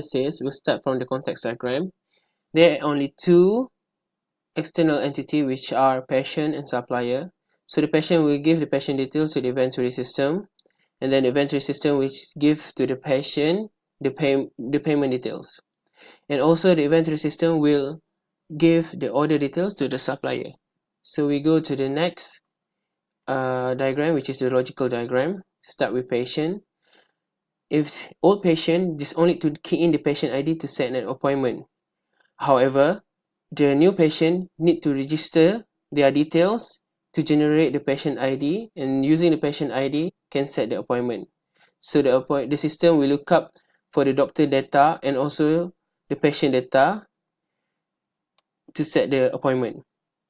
analysis, we'll start from the context diagram. There are only two external entities, which are patient and supplier. So the patient will give the patient details to the inventory system, and then the inventory system will give to the patient the payment details. And also the inventory system will give the order details to the supplier. So we go to the next diagram, which is the logical diagram. Start with patient. If old patient, just only to key in the patient ID to set an appointment. However, the new patient need to register their details to generate the patient ID, and using the patient ID can set the appointment. So the system will look up for the doctor data and also the patient data to set the appointment.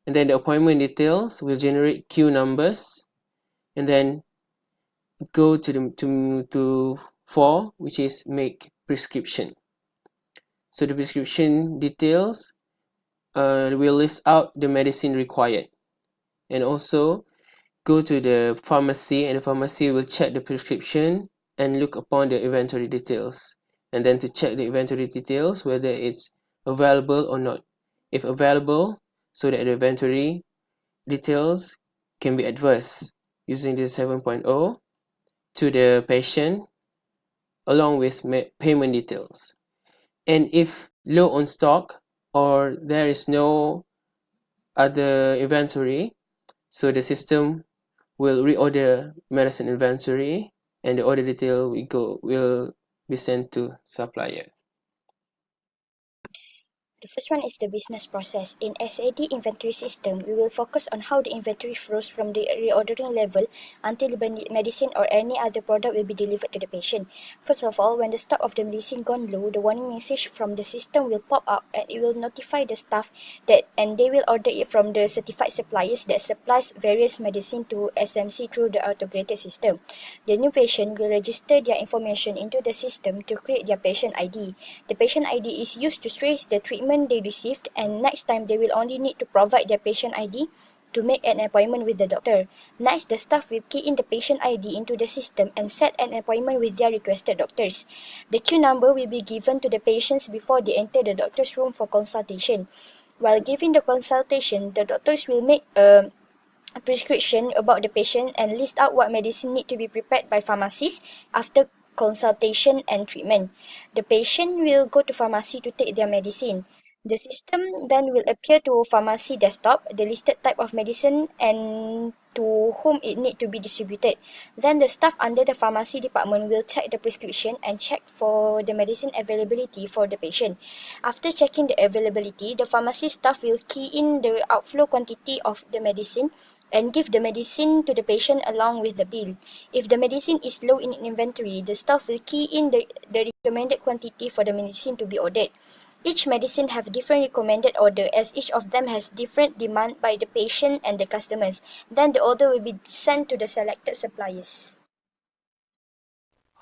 And then the appointment details will generate queue numbers, and then go to 4, which is make prescription. So the prescription details will list out the medicine required, and also go to the pharmacy, and the pharmacy will check the prescription and look upon the inventory details, and then to check the inventory details whether it's available or not. If available, so that the inventory details can be advertised using the 7.0 to the patient along with payment details. And if low on stock or there is no other inventory, so the system will reorder medicine inventory, and the order detail will be sent to supplier. The first one is the business process. In SAD inventory system, we will focus on how the inventory flows from the reordering level until the medicine or any other product will be delivered to the patient. First of all, when the stock of the medicine gone low, the warning message from the system will pop up, and it will notify the staff and they will order it from the certified suppliers that supplies various medicine to SMC through the automated system. The new patient will register their information into the system to create their patient ID. The patient ID is used to trace the treatment they received, and next time they will only need to provide their patient ID to make an appointment with the doctor. Next, the staff will key in the patient ID into the system and set an appointment with their requested doctors. The queue number will be given to the patients before they enter the doctor's room for consultation. While giving the consultation, the doctors will make a prescription about the patient and list out what medicine need to be prepared by pharmacists after consultation and treatment. The patient will go to pharmacy to take their medicine. The system then will appear to pharmacy desktop, the listed type of medicine and to whom it need to be distributed. Then the staff under the pharmacy department will check the prescription and check for the medicine availability for the patient. After checking the availability, the pharmacy staff will key in the outflow quantity of the medicine and give the medicine to the patient along with the bill. If the medicine is low in inventory, the staff will key in the recommended quantity for the medicine to be ordered. Each medicine have different recommended order, as each of them has different demand by the patient and the customers. Then the order will be sent to the selected suppliers.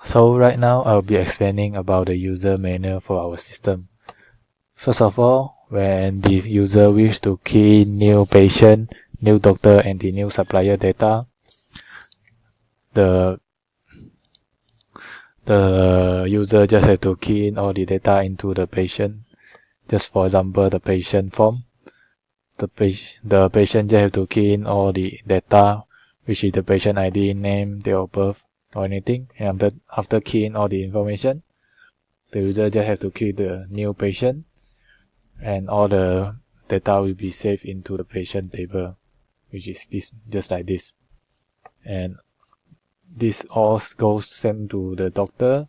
So right now I'll be explaining about the user manual for our system. First of all, when the user wishes to key in new patient, new doctor and the new supplier data, the user just have to key in all the data into the patient. Just for example, the patient form. The patient just have to key in all the data, which is the patient ID, name, date of birth, or anything. And after keying all the information, the user just have to key the new patient, and all the data will be saved into the patient table, which is this, just like this. And this all goes sent to the doctor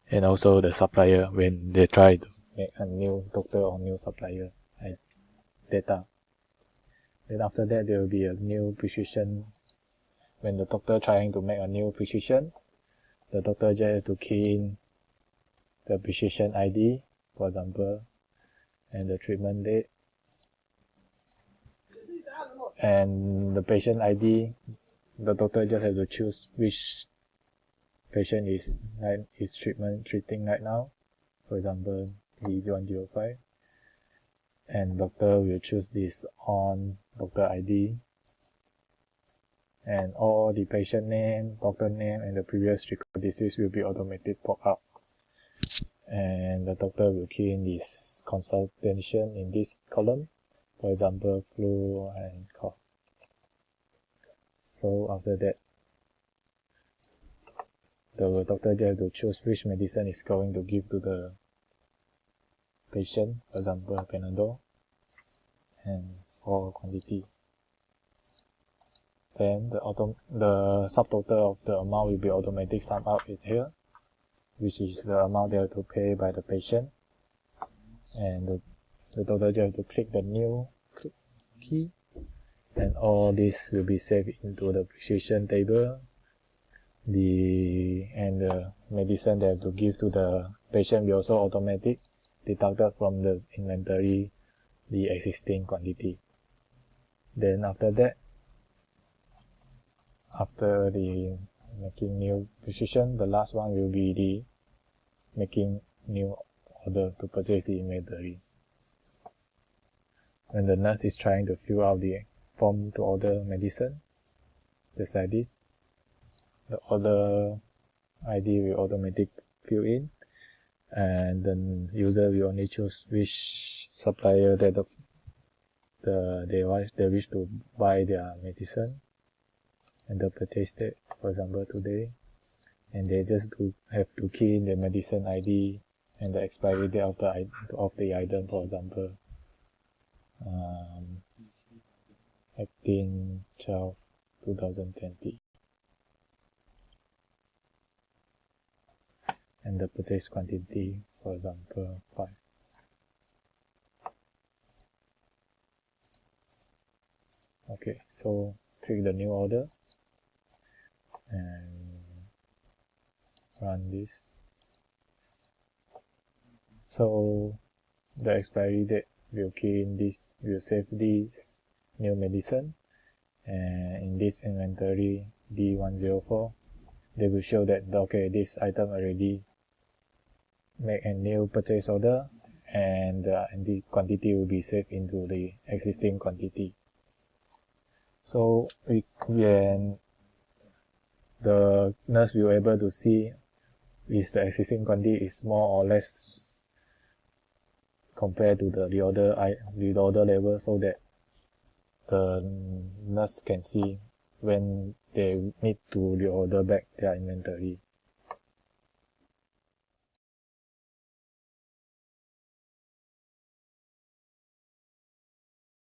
and also the supplier when they try to make a new doctor or new supplier data. Then after that, there will be a new prescription. When the doctor trying to make a new prescription, the doctor just have to key in the prescription ID, for example, and the treatment date, and the patient ID. The doctor just have to choose which patient is treating right now, for example D105, and doctor will choose this on doctor ID, and all the patient name, doctor name and the previous record disease will be automatically pop up. and the doctor will key in his consultation in this column, for example flu and cough. So after that, the doctor just have to choose which medicine is going to give to the patient, for example Panadol, and for quantity. Then the subtotal of the amount will be automatically summed up in here, which is the amount they have to pay by the patient, and the doctor just have to click the new key, and all this will be saved into the prescription table. The medicine they have to give to the patient will also automatically deducted from the inventory the existing quantity. Then after that, after the making new prescription, the last one will be the making new order to purchase the inventory. When the nurse is trying to fill out the form to order medicine, just like this, the order ID will automatically fill in, and the user will only choose which supplier that they wish to buy their medicine, and the purchase date, for example today, and they just have to key in the medicine ID and the expiry date of the item, for example 18/12/2020, and the purchase quantity, for example 5. Okay, so click the new order and run this. So the expiry date will key in this, will save this new medicine, and in this inventory D104, they will show that okay, this item already make a new purchase order, and the quantity will be saved into the existing quantity. So when the nurse will be able to see if the existing quantity is more or less compared to the reorder level, so that the nurse can see when they need to reorder back their inventory.